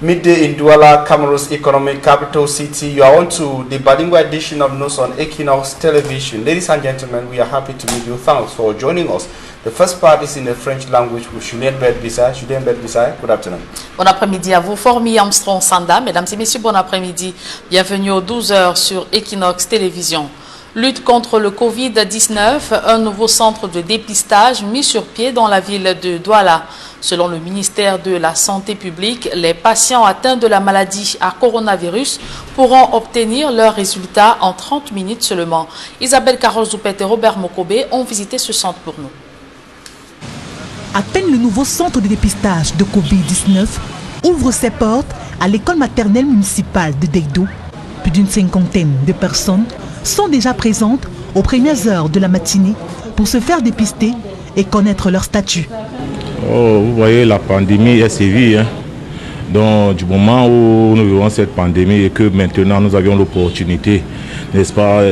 Midday in Douala, Cameroon's economic capital city. You are on to the bilingual edition of News on Equinox Television. Ladies and gentlemen, we are happy to meet you. Thanks for joining us. The first part is in the French language with Julien Bert-Bissay. Julien Bert-Bissay, good afternoon. Bon après-midi à vous, Formi Armstrong Sanda. Mesdames et messieurs, bon après-midi. Bienvenue aux 12h sur Equinox Télévision. Lutte contre le Covid-19, un nouveau centre de dépistage mis sur pied dans la ville de Douala. Selon le ministère de la Santé publique, les patients atteints de la maladie à coronavirus pourront obtenir leurs résultats en 30 minutes seulement. Isabelle Carole-Zoupet et Robert Mokobe ont visité ce centre pour nous. À peine le nouveau centre de dépistage de Covid-19 ouvre ses portes à l'école maternelle municipale de Deido, plus d'une cinquantaine de personnes sont déjà présentes aux premières heures de la matinée pour se faire dépister et connaître leur statut. Oh, vous voyez, la pandémie est sévie. Donc, du moment où nous vivons cette pandémie et que maintenant nous avions l'opportunité, n'est-ce pas,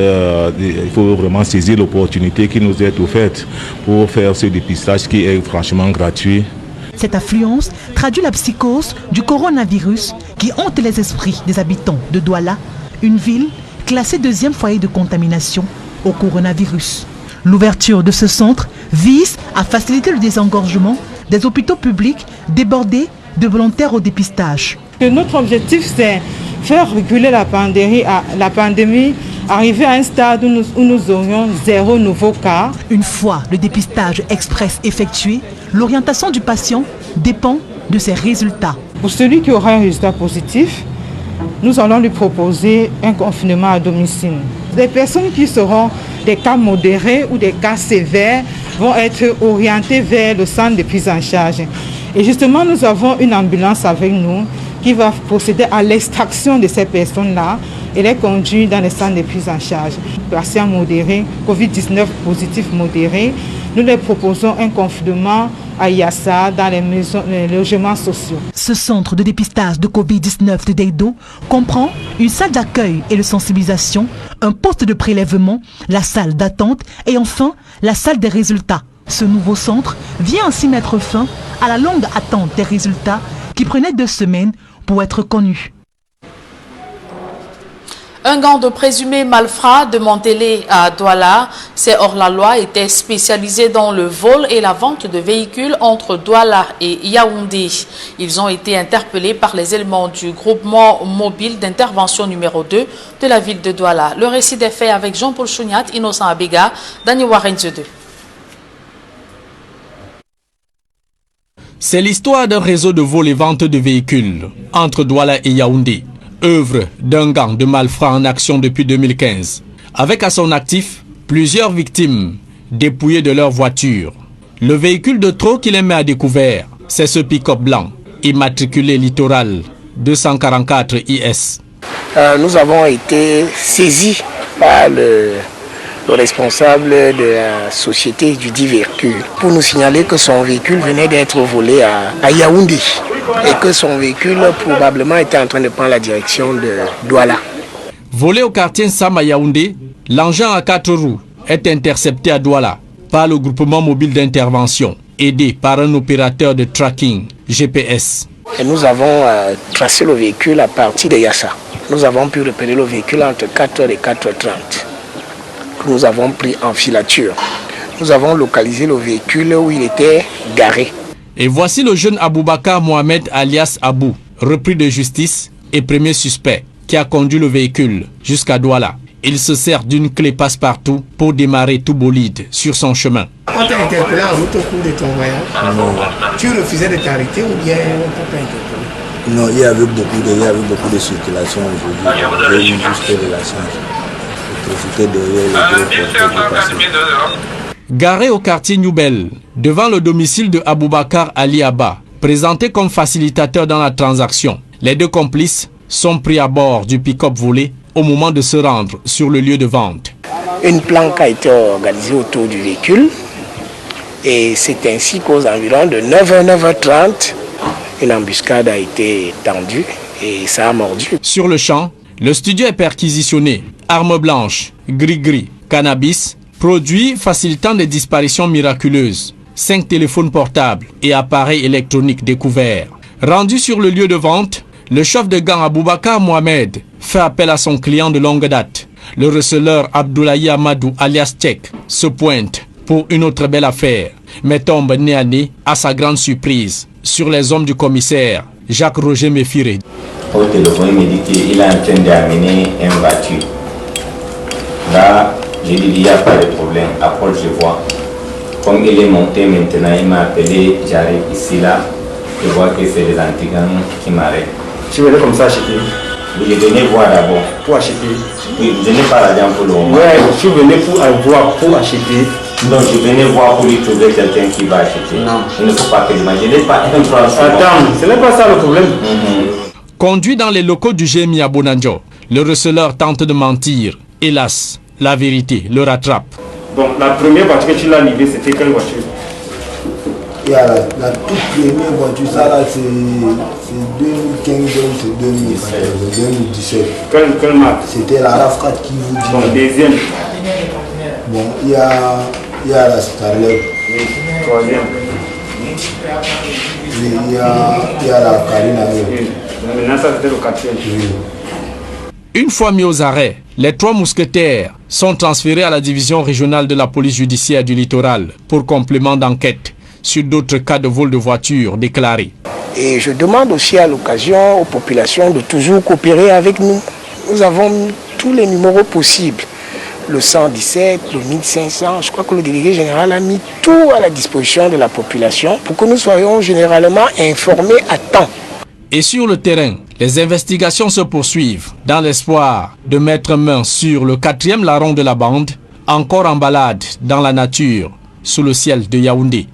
il faut vraiment saisir l'opportunité qui nous est offerte pour faire ce dépistage qui est franchement gratuit. Cette affluence traduit la psychose du coronavirus qui hante les esprits des habitants de Douala, une ville classé deuxième foyer de contamination au coronavirus. L'ouverture de ce centre vise à faciliter le désengorgement des hôpitaux publics débordés de volontaires au dépistage. Notre objectif, c'est faire reculer la pandémie, arriver à un stade où nous aurions 0 nouveau cas. Une fois le dépistage express effectué, l'orientation du patient dépend de ses résultats. Pour celui qui aura un résultat positif, nous allons lui proposer un confinement à domicile. Les personnes qui seront des cas modérés ou des cas sévères vont être orientées vers le centre de prise en charge. Et justement, nous avons une ambulance avec nous qui va procéder à l'extraction de ces personnes-là et les conduire dans les centres de prise en charge. Patients modérés, Covid-19 positif modéré, nous leur proposons un confinement à Yassa dans les logements sociaux. Ce centre de dépistage de Covid-19 de Deido comprend une salle d'accueil et de sensibilisation, un poste de prélèvement, la salle d'attente et enfin la salle des résultats. Ce nouveau centre vient ainsi mettre fin à la longue attente des résultats qui prenaient 2 semaines pour être connus. Un gang de présumés malfrats démantelé à Douala, ces hors-la-loi étaient spécialisés dans le vol et la vente de véhicules entre Douala et Yaoundé. Ils ont été interpellés par les éléments du groupement mobile d'intervention numéro 2 de la ville de Douala. Le récit des faits avec Jean-Paul Chouniat, Innocent Abega, Daniel Warren 2. C'est l'histoire d'un réseau de vol et vente de véhicules entre Douala et Yaoundé, œuvre d'un gang de malfrats en action depuis 2015, avec à son actif plusieurs victimes dépouillées de leur voiture. Le véhicule de trop qu'il met à découvert, c'est ce pick-up blanc, immatriculé littoral 244 IS. Nous avons été saisis par le responsable de la société du dit véhicule pour nous signaler que son véhicule venait d'être volé à Yaoundé et que son véhicule probablement était en train de prendre la direction de Douala. Volé au quartier Sam à Yaoundé, l'engin à 4 roues est intercepté à Douala par le groupement mobile d'intervention, aidé par un opérateur de tracking GPS. Et nous avons tracé le véhicule à partir de Yassa. Nous avons pu repérer le véhicule entre 4h et 4h30. Que nous avons pris en filature. Nous avons localisé le véhicule où il était garé. Et voici le jeune Aboubakar Mohamed alias Abou, repris de justice et premier suspect, qui a conduit le véhicule jusqu'à Douala. Il se sert d'une clé passe-partout pour démarrer tout bolide sur son chemin. On t'a interpellé en route au cours de ton voyage? Non. Tu refusais de t'arrêter ou bien on t'a pas interpellé? Non, il y avait beaucoup de circulation aujourd'hui. Il y a eu juste relation. Garé au quartier Noubel, devant le domicile de Aboubakar Ali Abba, présenté comme facilitateur dans la transaction, les 2 complices sont pris à bord du pick-up volé au moment de se rendre sur le lieu de vente. Une planque a été organisée autour du véhicule et c'est ainsi qu'aux environs de 9h, 9h30, une embuscade a été tendue et ça a mordu. Sur le champ, le studio est perquisitionné. Armes blanches, gris-gris, cannabis, produits facilitant des disparitions miraculeuses, 5 téléphones portables et appareils électroniques découverts. Rendu sur le lieu de vente, Le chef de gang Aboubakar Mohamed fait appel à son client de longue date. Le receleur Abdoulaye Amadou alias Tchek se pointe pour une autre belle affaire, mais tombe nez à nez, à sa grande surprise, sur les hommes du commissaire Jacques-Roger Méfiré. Au téléphone, il me dit qu'il est en train d'amener une voiture. Là, je lui dis, il n'y a pas de problème. Après, je vois. Comme il est monté maintenant, il m'a appelé, j'arrive ici, là. Je vois que c'est les antigangs qui m'arrêtent. Tu venais comme ça acheter? Oui, je venais voir d'abord. Pour acheter? Oui, je n'ai pas l'argent pour le moment. Ouais, tu venais pour voir, pour acheter? Non, je venais voir pour lui trouver quelqu'un qui va acheter. Non. Il ne faut pas que je n'ai pas un franc. Attends, ce n'est pas ça le problème. Conduit dans les locaux du GMI à Bonanjo, le receleur tente de mentir. Hélas, la vérité le rattrape. Bon, la première voiture que tu l'as livrée, c'était quelle voiture? Il y a la toute première voiture, ça là, c'est 2015, c'est 2017. Quelle marque? C'était la RAV4 qui vous dit. Bon, deuxième. Bon, il y a la Starlet. Oui, troisième. Il y a la Carina. Oui. Maintenant, ça c'était le quatrième. Oui. Une fois mis aux arrêts, les 3 mousquetaires sont transférés à la division régionale de la police judiciaire du littoral pour complément d'enquête sur d'autres cas de vol de voitures déclarés. Et je demande aussi à l'occasion aux populations de toujours coopérer avec nous. Nous avons tous les numéros possibles. Le 117, le 1500, je crois que le délégué général a mis tout à la disposition de la population pour que nous soyons généralement informés à temps. Et sur le terrain, les investigations se poursuivent dans l'espoir de mettre main sur le 4e larron de la bande, encore en balade dans la nature, sous le ciel de Yaoundé.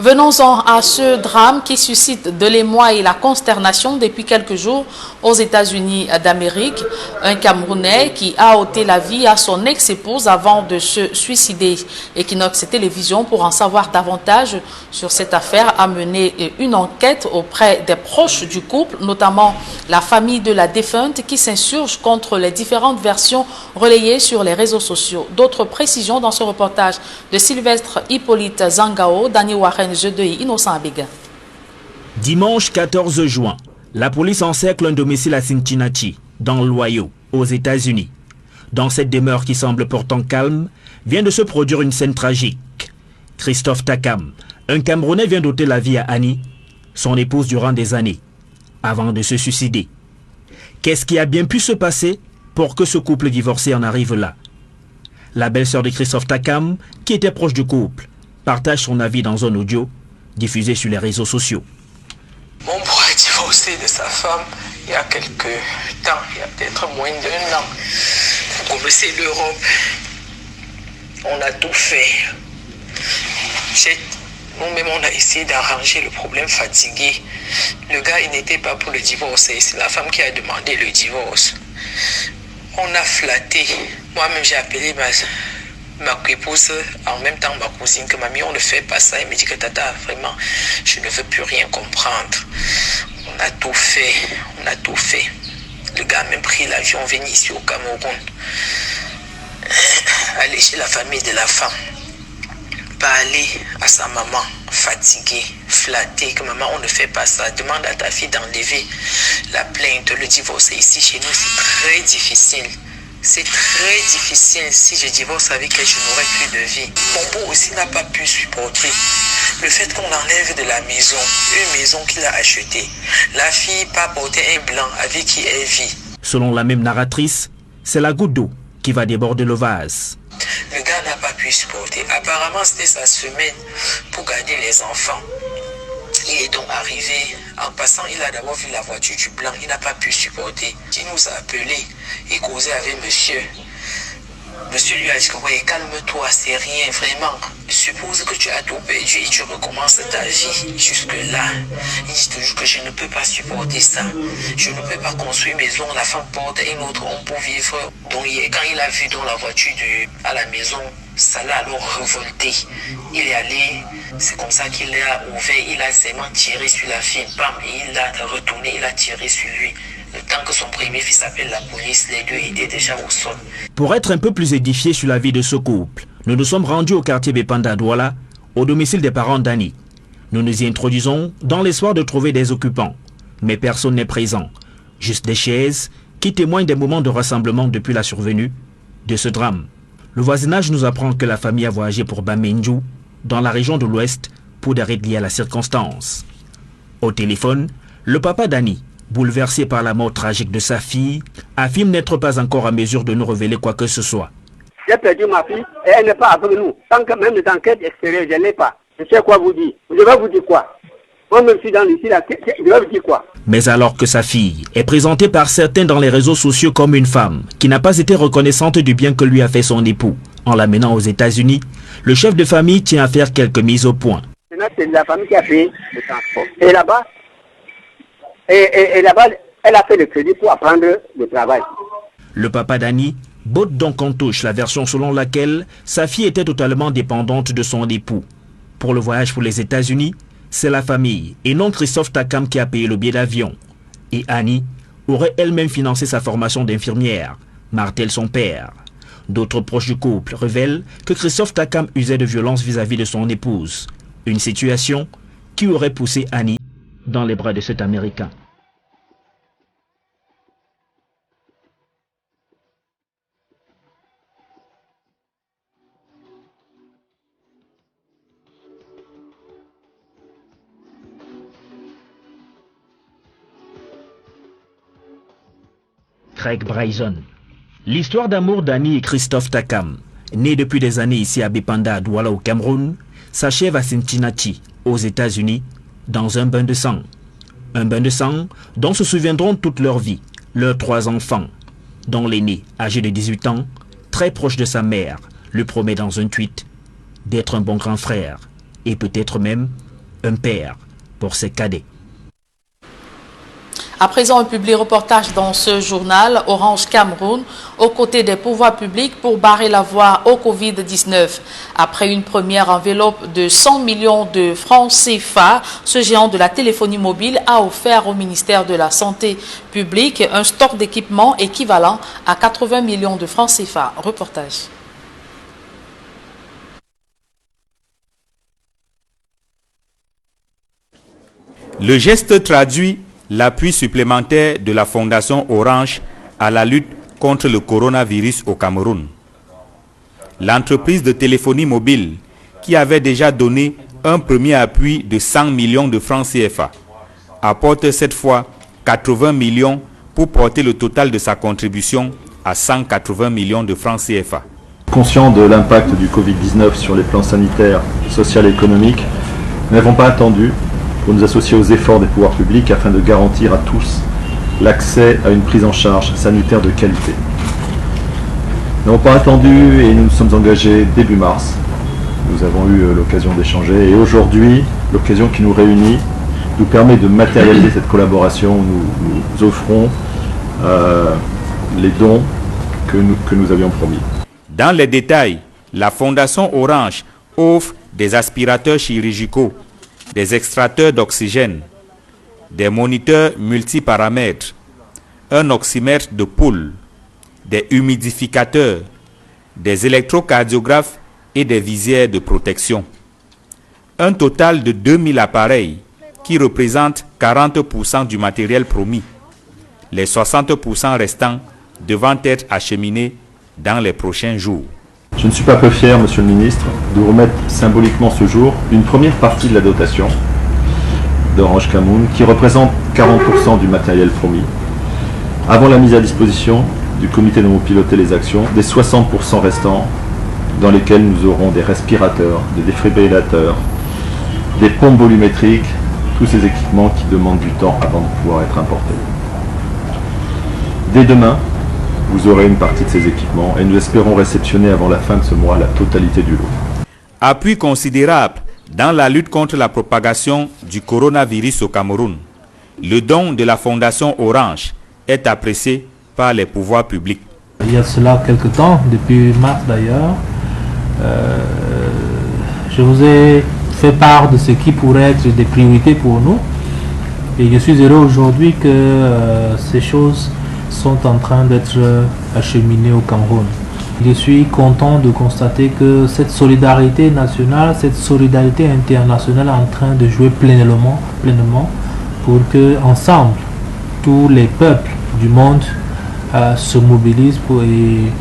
Venons-en à ce drame qui suscite de l'émoi et la consternation depuis quelques jours aux États-Unis d'Amérique. Un Camerounais qui a ôté la vie à son ex-épouse avant de se suicider. Equinox Télévision, pour en savoir davantage sur cette affaire, a mené une enquête auprès des proches du couple, notamment la famille de la défunte qui s'insurge contre les différentes versions relayées sur les réseaux sociaux. D'autres précisions dans ce reportage de Sylvestre Hippolyte Zangao, Dani Warren, Innocent Abega. Dimanche 14 juin, la police encercle un domicile à Cincinnati, dans l'Ohio, aux États-Unis. Dans cette demeure qui semble pourtant calme, vient de se produire une scène tragique. Christophe Takam, un Camerounais, vient d'ôter la vie à Annie, son épouse durant des années, avant de se suicider. Qu'est-ce qui a bien pu se passer pour que ce couple divorcé en arrive là? La belle-sœur de Christophe Takam, qui était proche du couple, partage son avis dans un audio diffusé sur les réseaux sociaux. Mon beau a divorcé de sa femme il y a quelques temps, il y a peut-être moins d'1 an. Pour commencer l'Europe, on a tout fait. Nous-mêmes, on a essayé d'arranger le problème fatigué. Le gars, il n'était pas pour le divorce, c'est la femme qui a demandé le divorce. On a flatté. Moi-même, j'ai appelé ma épouse, en même temps ma cousine, que mamie, on ne fait pas ça. Elle me dit que tata, vraiment, je ne veux plus rien comprendre. On a tout fait, Le gars a même pris l'avion, venu ici au Cameroun, aller chez la famille de la femme, parler à sa maman, fatiguée, flattée, que maman, on ne fait pas ça. Demande à ta fille d'enlever la plainte, le divorce ici chez nous, c'est très difficile. C'est très difficile. Si je divorce avec elle, je n'aurai plus de vie. Mon beau aussi n'a pas pu supporter le fait qu'on l'enlève de la maison, une maison qu'il a achetée. La fille pas porter un blanc avec qui elle vit. Selon la même narratrice, c'est la goutte d'eau qui va déborder le vase. Le gars n'a pas pu supporter. Apparemment, c'était sa semaine pour garder les enfants. Il est donc arrivé, en passant, il a d'abord vu la voiture du blanc, il n'a pas pu supporter. Il nous a appelé et causé avec monsieur. Monsieur lui a dit que ouais, calme-toi, c'est rien, vraiment. Suppose que tu as tout perdu et tu recommences ta vie. Jusque-là, il dit toujours que je ne peux pas supporter ça. Je ne peux pas construire une maison, la femme porte un autre homme pour vivre. Donc quand il a vu dans la voiture à la maison, ça l'a alors révolté. Il est allé, c'est comme ça qu'il a ouvert, il a seulement tiré sur la fille, bam, et il a retourné, il a tiré sur lui. Le temps que son premier fils appelle la police, les deux étaient déjà au sol. Pour être un peu plus édifiés sur la vie de ce couple, nous nous sommes rendus au quartier Bepanda à Douala, au domicile des parents d'Annie. Nous nous y introduisons dans l'espoir de trouver des occupants. Mais personne n'est présent. Juste des chaises qui témoignent des moments de rassemblement depuis la survenue de ce drame. Le voisinage nous apprend que la famille a voyagé pour Bamenju, dans la région de l'Ouest, pour des raids liés à la circonstance. Au téléphone, le papa d'Annie, bouleversé par la mort tragique de sa fille, affirme n'être pas encore en mesure de nous révéler quoi que ce soit. J'ai perdu ma fille et elle n'est pas avec nous. Tant que même les enquêtes extérieures, je ne l'ai pas. Je sais quoi vous dire. Je vais vous dire quoi. Moi-même, je suis dans l'ici, là, je vais vous dire quoi. Mais alors que sa fille est présentée par certains dans les réseaux sociaux comme une femme qui n'a pas été reconnaissante du bien que lui a fait son époux, en l'amenant aux États-Unis, le chef de famille tient à faire quelques mises au point. C'est la famille qui a payé le transport. Et là-bas, elle a fait le crédit pour apprendre le travail. Le papa d'Annie botte donc en touche la version selon laquelle sa fille était totalement dépendante de son époux. Pour le voyage pour les États-Unis, c'est la famille et non Christophe Takam qui a payé le billet d'avion. Et Annie aurait elle-même financé sa formation d'infirmière, martèle son père. D'autres proches du couple révèlent que Christophe Takam usait de violence vis-à-vis de son épouse. Une situation qui aurait poussé Annie dans les bras de cet Américain. Craig Bryson. L'histoire d'amour d'Annie et Christophe Takam, nés depuis des années ici à Bipanda, à Douala au Cameroun, s'achève à Cincinnati, aux États-Unis, dans un bain de sang. Un bain de sang dont se souviendront toute leur vie, leurs 3 enfants, dont l'aîné, âgé de 18 ans, très proche de sa mère, lui promet dans un tweet d'être un bon grand frère et peut-être même un père pour ses cadets. À présent, un public reportage dans ce journal, Orange Cameroun, aux côtés des pouvoirs publics pour barrer la voie au Covid-19. Après une première enveloppe de 100 millions de francs CFA, ce géant de la téléphonie mobile a offert au ministère de la Santé publique un stock d'équipements équivalent à 80 millions de francs CFA. Reportage. Le geste traduit l'appui supplémentaire de la Fondation Orange à la lutte contre le coronavirus au Cameroun. L'entreprise de téléphonie mobile, qui avait déjà donné un premier appui de 100 millions de francs CFA, apporte cette fois 80 millions pour porter le total de sa contribution à 180 millions de francs CFA. Conscients de l'impact du Covid-19 sur les plans sanitaires, social et économiques, nous n'avons pas attendu pour nous associer aux efforts des pouvoirs publics afin de garantir à tous l'accès à une prise en charge sanitaire de qualité. Nous n'avons pas attendu et nous nous sommes engagés début mars. Nous avons eu l'occasion d'échanger et aujourd'hui, l'occasion qui nous réunit nous permet de matérialiser cette collaboration où nous offrons les dons que nous avions promis. Dans les détails, la Fondation Orange offre des aspirateurs chirurgicaux, des extracteurs d'oxygène, des moniteurs multiparamètres, un oxymètre de poule, des humidificateurs, des électrocardiographes et des visières de protection. Un total de 2000 appareils qui représentent 40% du matériel promis, les 60% restants devant être acheminés dans les prochains jours. Je ne suis pas peu fier, Monsieur le Ministre, de vous remettre symboliquement ce jour une première partie de la dotation d'Orange Cameroun qui représente 40% du matériel promis, avant la mise à disposition du comité dont vous pilotez les actions, des 60% restants dans lesquels nous aurons des respirateurs, des défibrillateurs, des pompes volumétriques, tous ces équipements qui demandent du temps avant de pouvoir être importés. Dès demain, vous aurez une partie de ces équipements et nous espérons réceptionner avant la fin de ce mois la totalité du lot. Appui considérable dans la lutte contre la propagation du coronavirus au Cameroun. Le don de la Fondation Orange est apprécié par les pouvoirs publics. Il y a cela quelque temps, depuis mars d'ailleurs, je vous ai fait part de ce qui pourrait être des priorités pour nous et je suis heureux aujourd'hui que ces choses sont en train d'être acheminées au Cameroun. Je suis content de constater que cette solidarité nationale, cette solidarité internationale est en train de jouer pleinement pour que ensemble tous les peuples du monde se mobilisent et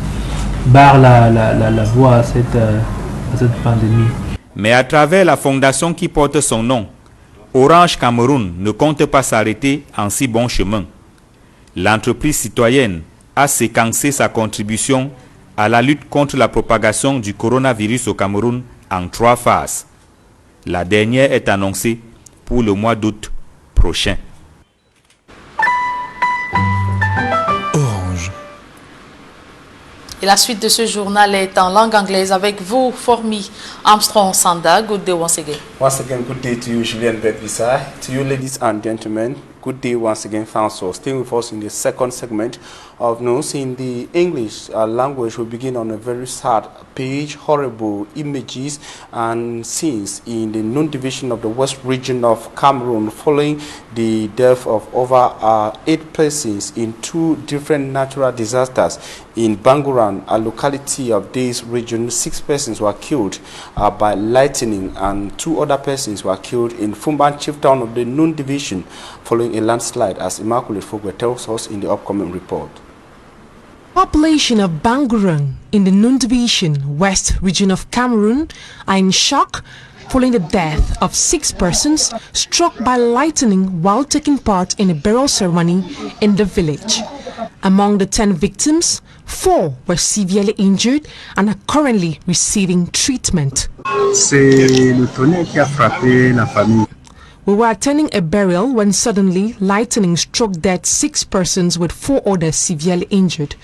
barrent la voie à cette pandémie. Mais à travers la fondation qui porte son nom, Orange Cameroun ne compte pas s'arrêter en si bon chemin. L'entreprise citoyenne a séquencé sa contribution à la lutte contre la propagation du coronavirus au Cameroun en 3 phases. La dernière est annoncée pour le mois d'août prochain. Orange. Et la suite de ce journal est en langue anglaise avec vous, Formi Armstrong Sanda. Good day once again. Once again, good day to you, Julien Bedvisa. To you, ladies and gentlemen, good day once again, thanks for staying with us in the second segment of news. In the English language, we begin on a very sad page, horrible images and scenes in the Nun division of the West region of Cameroon following the death of over 8 persons in 2 different natural disasters. In Banguran, a locality of this region, 6 persons were killed by lightning and 2 other persons were killed in Fumban chief town of the Nun division following a landslide, as Immaculate Fogwe tells us in the upcoming report. Population of Banguran in the Nun division, West region of Cameroon, are in shock following the death of 6 persons struck by lightning while taking part in a burial ceremony in the village. Among the 10 victims, 4 were severely injured and are currently receiving treatment. C'est le tonnerre qui a frappé la famille. We were attending a burial when suddenly lightning struck dead 6 persons with 4 others severely injured.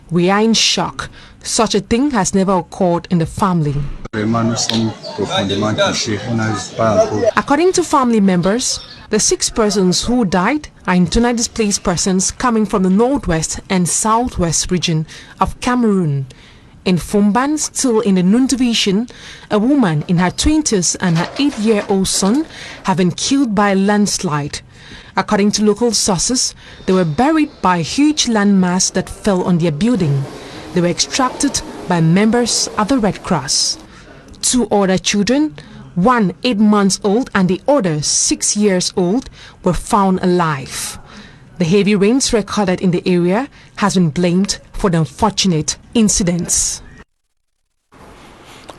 We are in shock. Such a thing has never occurred in the family. According to family members, the 6 persons who died are internally displaced persons coming from the northwest and southwest region of Cameroon. In Fumban, still in the Nun division, a woman in her 20s and her 8-year-old son have been killed by a landslide. According to local sources, they were buried by a huge landmass that fell on their building. They were extracted by members of the Red Cross. 2 other children, one 8 months old and the other 6 years old, were found alive. The heavy rains recorded in the area has been blamed for the unfortunate incidents.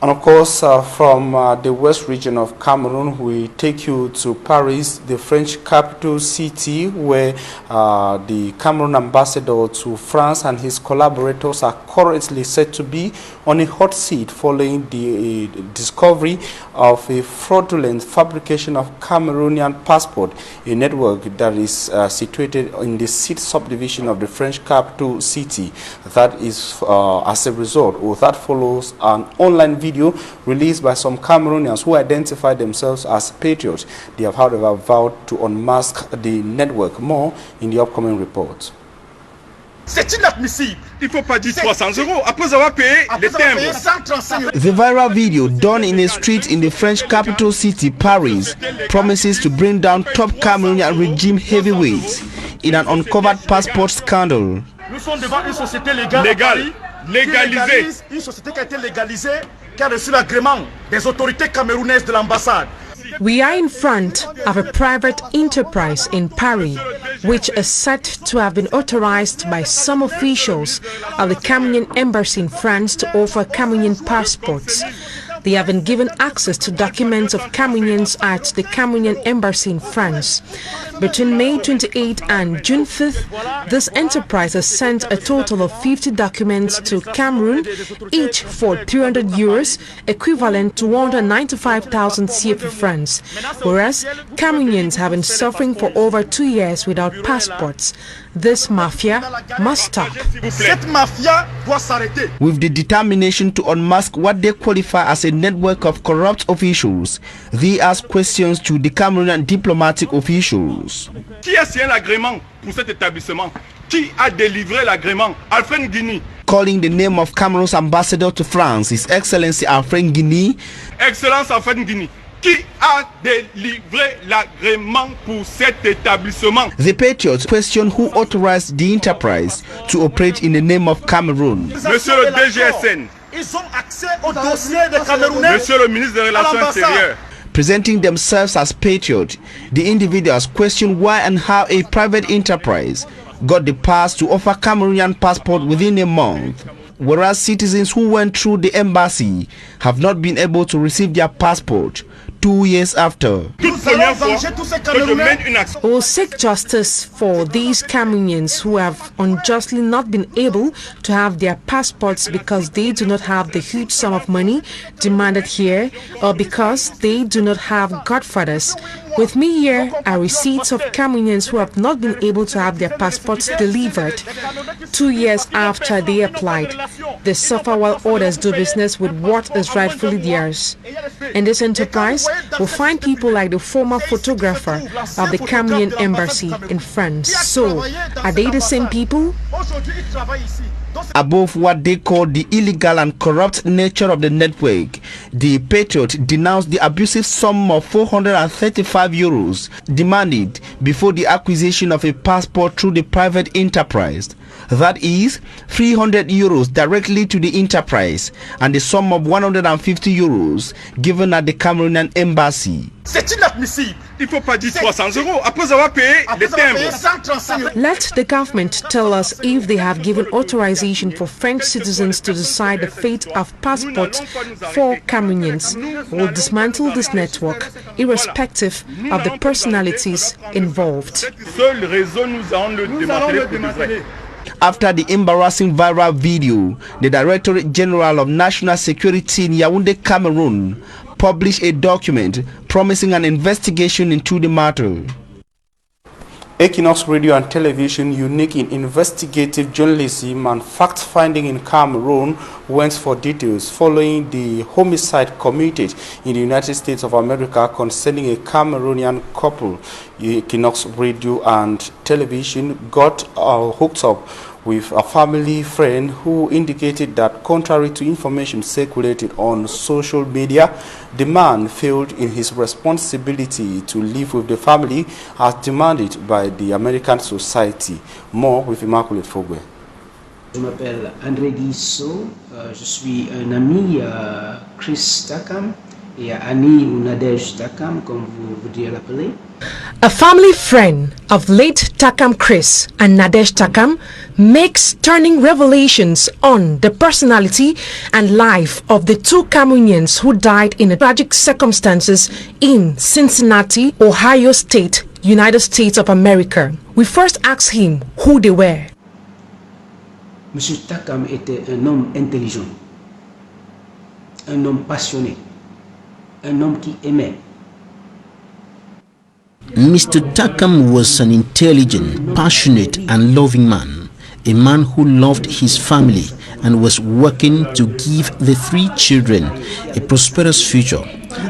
And of course, from the West region of Cameroon, we take you to Paris, the French capital city, where the Cameroon ambassador to France and his collaborators are currently said to be on a hot seat following the discovery of a fraudulent fabrication of Cameroonian passport, a network that is situated in the 6th subdivision of the French capital city. That is as a result, or that follows an online video released by some Cameroonians who identify themselves as patriots. They have, however, vowed to unmask the network. More in the upcoming report. C'est inadmissible. Il faut pas dire 300 € après avoir payé les timbres. The viral video done in a street in the French capital city, Paris, promises to bring down top Cameroonian regime heavyweights in an uncovered passport scandal. Nous sommes devant une société légale, légalisée. Une société qui a été légalisée, qui a reçu l'agrément des autorités camerounaises de l'ambassade. We are in front of a private enterprise in Paris, which is said to have been authorized by some officials of the Cameroonian embassy in France to offer Cameroonian passports. They have been given access to documents of Cameroonians at the Cameroonian embassy in France. Between May 28 and June 5th, this enterprise has sent a total of 50 documents to Cameroon, each for €300, equivalent to 195,000 CFA francs, whereas Cameroonians have been suffering for over 2 years without passports. This mafia must stop. Cette mafia doit s'arrêter. With the determination to unmask what they qualify as a network of corrupt officials, they ask questions to the Cameroonian diplomatic officials. Qui a signé l'agrément pour cet établissement? Qui a délivré l'agrément? Alfred Guinea. Calling the name of Cameroon's ambassador to France, His Excellency Alfred Guinea. Excellence Alfred Guinea. Qui a délivré l'agrément pour cet établissement? The Patriots question who authorized the enterprise to operate in the name of Cameroon. Monsieur le DGSN. Ils ont accès au dossier des Camerounais. Monsieur le ministre des Relations extérieures. Presenting themselves as patriots, the individuals question why and how a private enterprise got the pass to offer Cameroonian passport within a month, whereas citizens who went through the embassy have not been able to receive their passport 2 years after. We'll seek justice for these Cameroonians who have unjustly not been able to have their passports because they do not have the huge sum of money demanded here or because they do not have godfathers. With me here are receipts of Cameroonians who have not been able to have their passports delivered 2 years after they applied. They suffer while others do business with what is rightfully theirs. In this enterprise, we'll find people like the former photographer of the Cameroonian embassy in France. So, are they the same people? Above what they call the illegal and corrupt nature of the network, the Patriot denounced the abusive sum of 435 euros demanded before the acquisition of a passport through the private enterprise. That is 300 euros directly to the enterprise and the sum of 150 euros given at the Cameroonian embassy. C'est inadmissible. Il faut pas dire 300 euros après avoir payé les timbres. Let the government tell us if they have given authorization for French citizens to decide the fate of passports for Cameroonians. We'll dismantle this network, irrespective of the personalities involved. Seul réseau nous allons le démanteler. After the embarrassing viral video, the Directorate General of National Security in Yaoundé, Cameroon, published a document promising an investigation into the matter. Equinox Radio and Television, unique in investigative journalism and fact-finding in Cameroon, went for details following the homicide committed in the United States of America concerning a Cameroonian couple. Equinox Radio and Television got hooked up with a family friend who indicated that, contrary to information circulated on social media, the man failed in his responsibility to live with the family as demanded by the American society. More with Immaculate Fogwe. Je m'appelle André Guissot, je suis un ami à Chris Takam et à Annie ou Nadège Takam, comme vous voudriez l'appeler. A family friend of late Takam Chris and Nadège Takam makes stunning revelations on the personality and life of the two Cameroonians who died in tragic circumstances in Cincinnati, Ohio State, United States of America. We first asked him who they were. Monsieur Takam était un homme intelligent, un homme passionné, un homme qui aimait. Mr. Takam was an intelligent, passionate and loving man, a man who loved his family and was working to give the 3 children a prosperous future.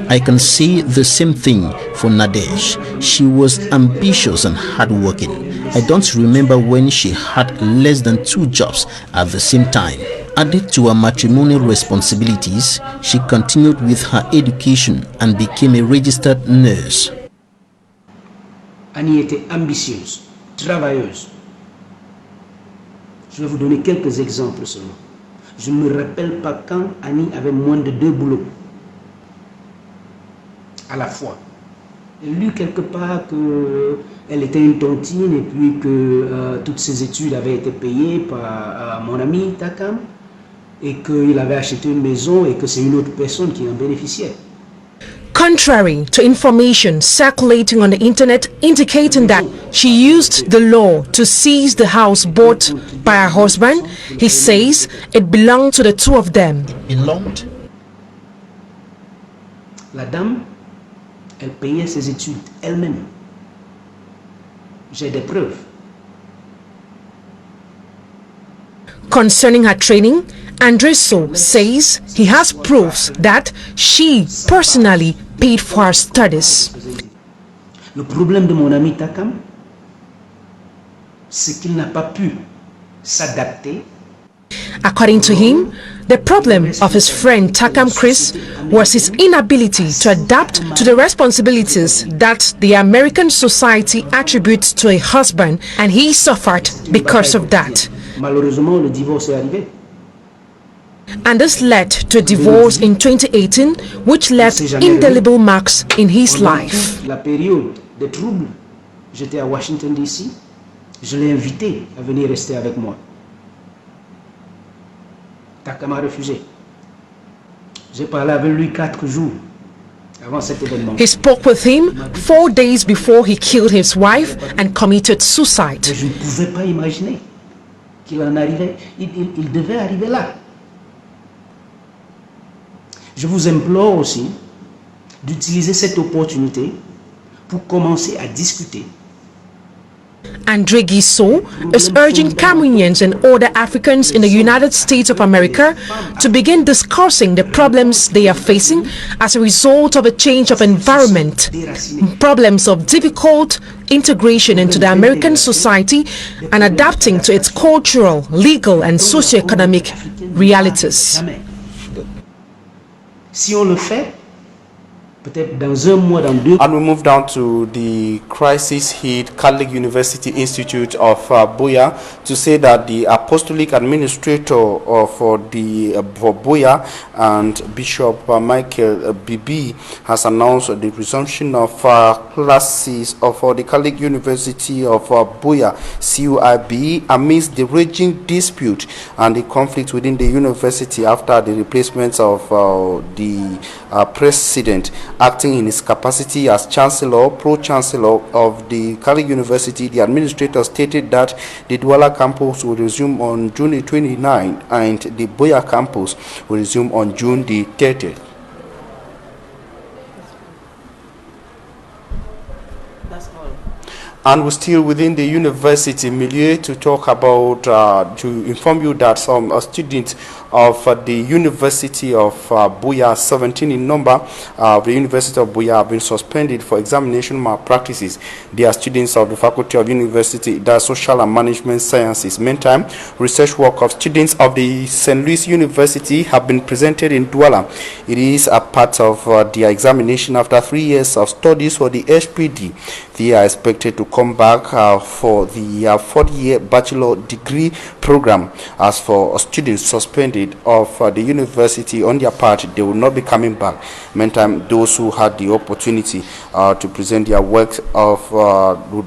I can say the same thing for Nadège. She was ambitious and hardworking. I don't remember when she had less than 2 jobs at the same time. Added to her matrimonial responsibilities, she continued with her education and became a registered nurse. Annie était ambitieuse, travailleuse. Je vais vous donner quelques exemples seulement. Je ne me rappelle pas quand Annie avait moins de 2 boulots à la fois. J'ai lu quelque part qu'elle était une tontine et puis que toutes ses études avaient été payées par mon ami Takam et qu'il avait acheté une maison et que c'est une autre personne qui en bénéficiait. Contrary to information circulating on the internet indicating that she used the law to seize the house bought by her husband, he says it belonged to the two of them. Belonged? La dame, elle payait ses études elle-même. J'ai des preuves. Concerning her training, Andreso says he has proofs that she personally paid for her studies. Le problème de mon ami Takam, c'est qu'il n'a pas pu s'adapter. According to him, The problem of his friend Takam Chris was his inability to adapt to the responsibilities that the American society attributes to a husband, and he suffered because of that. Malheureusement, le divorce est arrivé. And this led to a divorce in 2018, which left indelible marks in his life. La période des troubles, j'étais à Washington DC, je l'ai invité à venir rester avec moi. Takam a refusé. J'ai parlé avec lui 4 jours avant cet événement. He spoke with him 4 days before he killed his wife and committed suicide. Je ne pouvais pas imaginer qu'il en arrivait, il devait arriver là. Je vous implore aussi d'utiliser cette opportunité pour commencer à discuter. Andre Guissot is urging Cameroonians and other Africans in the United States of America to begin discussing the problems they are facing as a result of a change of environment, problems of difficult integration into the American society and adapting to its cultural, legal and socio-economic realities. Si on le fait, peut-être dans un mois, dans 2. And we move down to the crisis-hit Catholic University Institute of Buea to say that the apostolic administrator for Buea and Bishop Michael Bibi has announced the resumption of classes for the Catholic University of Buea, CUIB, amidst the raging dispute and the conflict within the university after the replacement of the president. Acting in his capacity as Chancellor, Pro-Chancellor of the Catholic University, the administrator stated that the Douala campus will resume on June 29 and the Buea campus will resume on June the 30th. And we're still within the university milieu to talk about, to inform you that some students of the University of Buea, 17 in number, the University of Buea have been suspended for examination malpractices. They are students of the Faculty of University, the Social and Management Sciences. Meantime, research work of students of the St. Louis University have been presented in Douala. It is a part of their examination after 3 years of studies for the HPD. They are expected to come back for the fourth-year bachelor degree program. As for students suspended of the university, on their part, they will not be coming back. Meantime, those who had the opportunity to present their work of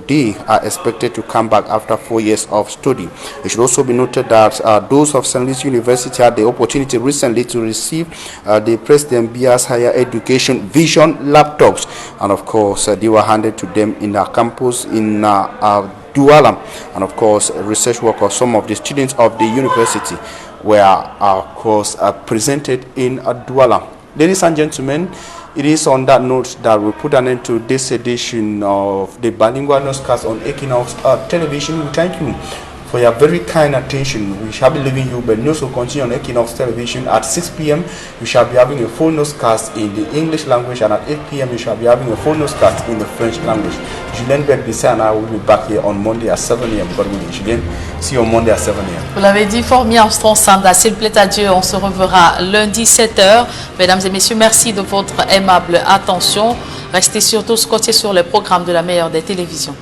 they are expected to come back after 4 years of study. It should also be noted that those of St. Louis University had the opportunity recently to receive the President Bia's Higher Education Vision laptops, and of course they were handed to them in our campus in Douala. And of course, research work of some of the students of the university were of course presented in Douala. Ladies and gentlemen, it is on that note that we put an end to this edition of the Bilingual Newscast on Equinox Television. We thank you for your very kind attention. We shall be leaving you, but news will continue on Equinox Television at 6 p.m. We shall be having a full newscast in the English language, and at 8 p.m. we shall be having a full newscast in the French language. Julien Bedbissa and I will be back here on Monday at 7 a.m. God willing. Julien, see you on Monday at 7 a.m. Vous l'avez dit, Formi Armstrong Sanda, s'il plaît à Dieu, on se reverra lundi 7h. Mesdames et messieurs, merci de votre aimable attention. Restez surtout scotchés sur les programmes de la meilleure des télévisions.